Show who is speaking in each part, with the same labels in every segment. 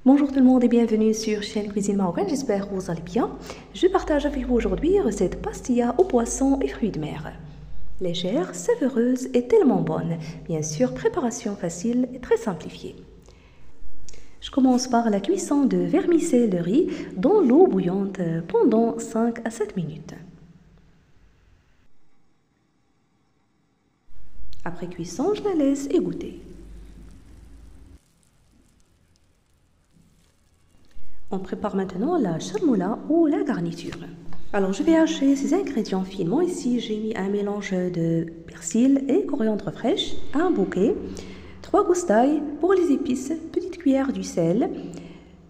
Speaker 1: Bonjour tout le monde et bienvenue sur chaîne Cuisine Marocaine, j'espère que vous allez bien. Je partage avec vous aujourd'hui recette pastilla aux poissons et fruits de mer. Légère, savoureuse et tellement bonne. Bien sûr, préparation facile et très simplifiée. Je commence par la cuisson de vermicelle de riz dans l'eau bouillante pendant 5 à 7 minutes. Après cuisson, je la laisse égoutter. On prépare maintenant la charmoula ou la garniture. Alors je vais hacher ces ingrédients finement. Ici j'ai mis un mélange de persil et coriandre fraîche, un bouquet, 3 gousses d'ail pour les épices, petite cuillère du sel,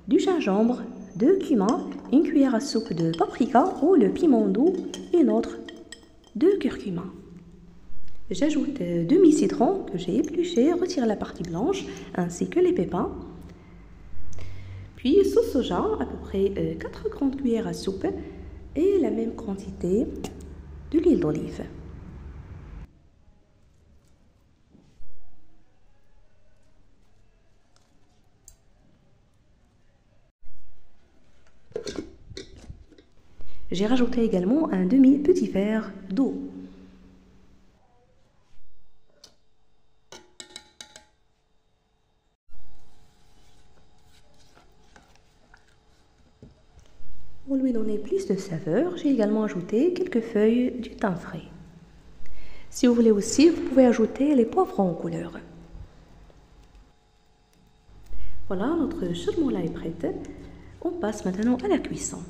Speaker 1: du gingembre, 2 cumin, une cuillère à soupe de paprika ou le piment doux et une autre de curcuma. J'ajoute demi-citron que j'ai épluché, retire la partie blanche ainsi que les pépins. Puis sauce soja, à peu près 4 grandes cuillères à soupe et la même quantité de l'huile d'olive. J'ai rajouté également un demi-petit verre d'eau. Pour lui donner plus de saveur, j'ai également ajouté quelques feuilles du thym frais. Si vous voulez aussi, vous pouvez ajouter les poivrons en couleur. Voilà, notre charmoula est prête. On passe maintenant à la cuisson.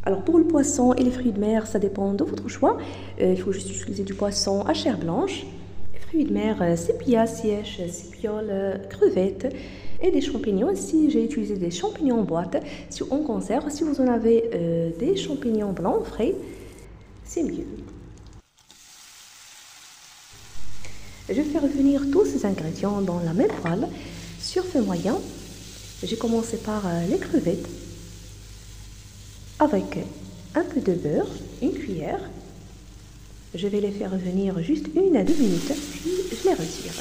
Speaker 1: Alors pour le poisson et les fruits de mer, ça dépend de votre choix. Il faut juste utiliser du poisson à chair blanche. Les fruits de mer, sépia, siège, sépioles, crevettes et des champignons. Ici, j'ai utilisé des champignons en boîte. Si on conserve, si vous en avez des champignons blancs frais, c'est mieux. Je vais faire revenir tous ces ingrédients dans la même poêle sur feu moyen. J'ai commencé par les crevettes avec un peu de beurre, une cuillère. Je vais les faire revenir juste 1 à 2 minutes, puis je les retire.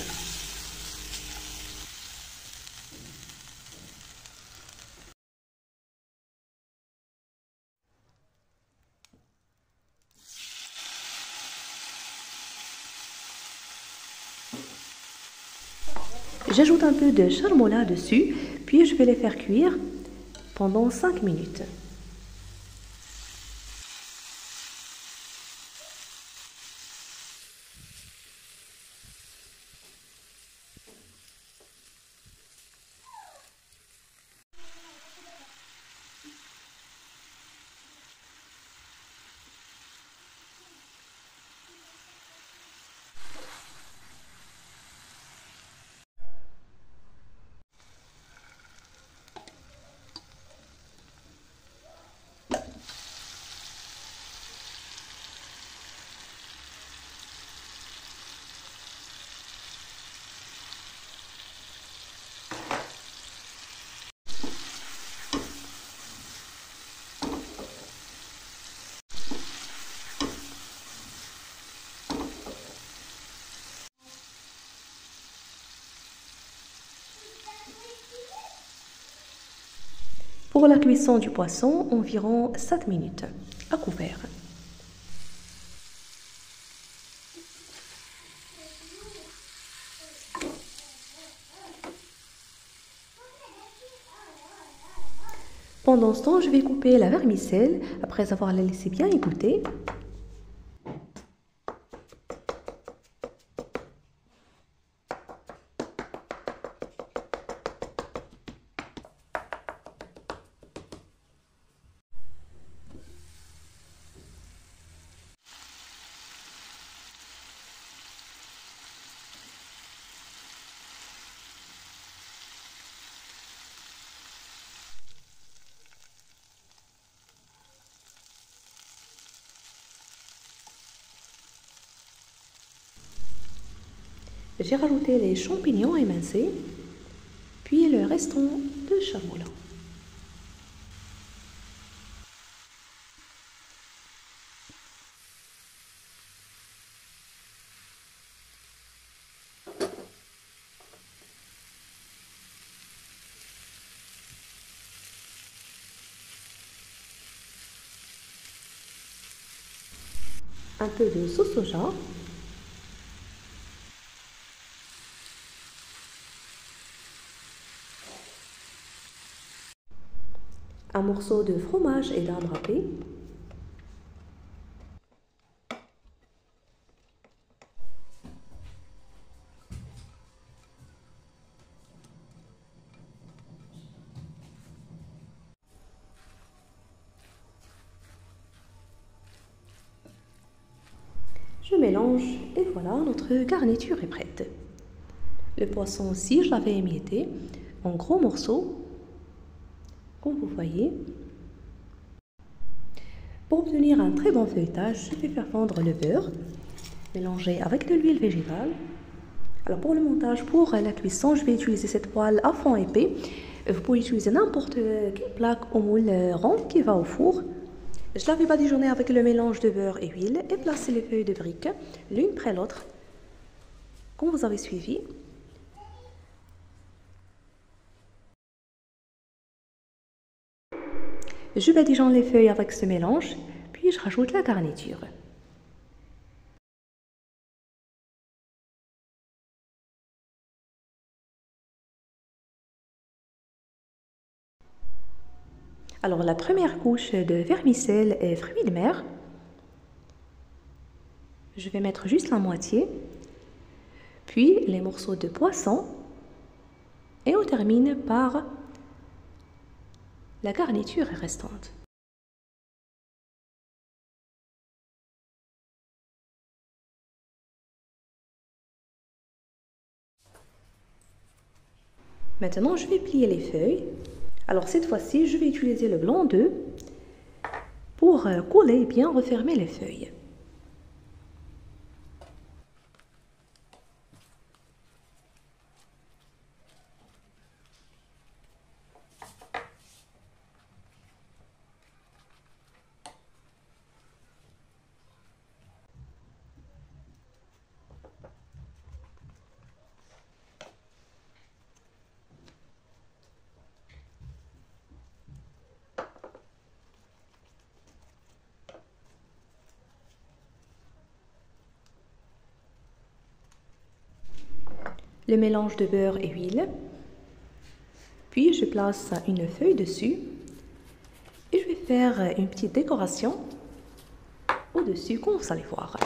Speaker 1: J'ajoute un peu de charmoula dessus, puis je vais les faire cuire pendant 5 minutes. Pour la cuisson du poisson, environ 7 minutes à couvert. Pendant ce temps, je vais couper la vermicelle après avoir la laissé bien égoutter. J'ai rajouté les champignons émincés, puis le restant de charmoula. un peu de sauce soja, un morceau de fromage et dinde râpée, je mélange et voilà, notre garniture est prête. Le poisson aussi, je l'avais émietté en gros morceaux, comme vous voyez. Pour obtenir un très bon feuilletage, je vais faire fondre le beurre, mélanger avec de l'huile végétale. Alors pour le montage, pour la cuisson, je vais utiliser cette poêle à fond épais. Vous pouvez utiliser n'importe quelle plaque ou moule rond qui va au four. Je l'avais badigeonné avec le mélange de beurre et huile et placé les feuilles de briques l'une près l'autre, comme vous avez suivi. Je badigeonne les feuilles avec ce mélange, puis je rajoute la garniture. Alors la première couche de vermicelle et fruits de mer, je vais mettre juste la moitié, puis les morceaux de poisson et on termine par la garniture restante. Maintenant, je vais plier les feuilles. Alors cette fois-ci, je vais utiliser le blanc d'œuf pour coller et bien refermer les feuilles. Le mélange de beurre et huile, puis je place une feuille dessus et je vais faire une petite décoration au-dessus, comme vous allez voir.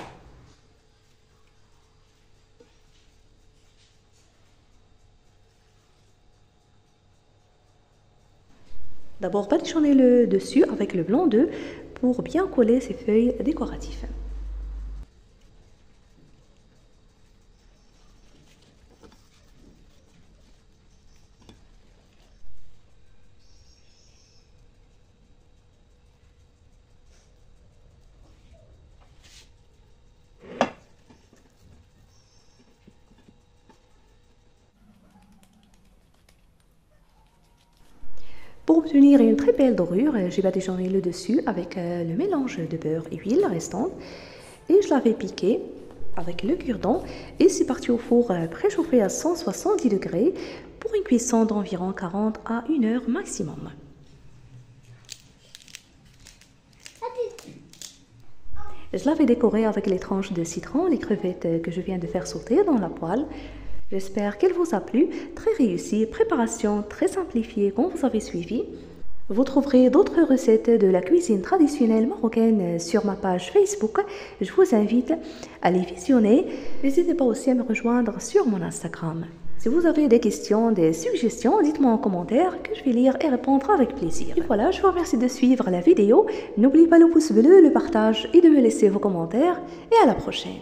Speaker 1: D'abord, badigeonnez le dessus avec le blanc d'œuf pour bien coller ces feuilles décoratives. Pour obtenir une très belle dorure, j'ai badigeonné le dessus avec le mélange de beurre et huile restante et je l'avais piqué avec le cure-dent et c'est parti au four préchauffé à 170 degrés pour une cuisson d'environ 40 à 1 heure maximum. Je l'avais décoré avec les tranches de citron, les crevettes que je viens de faire sauter dans la poêle. J'espère qu'elle vous a plu, très réussie, préparation très simplifiée comme vous avez suivi. Vous trouverez d'autres recettes de la cuisine traditionnelle marocaine sur ma page Facebook. Je vous invite à les visionner. N'hésitez pas aussi à me rejoindre sur mon Instagram. Si vous avez des questions, des suggestions, dites-moi en commentaire que je vais lire et répondre avec plaisir. Et voilà, je vous remercie de suivre la vidéo. N'oubliez pas le pouce bleu, le partage et de me laisser vos commentaires. Et à la prochaine.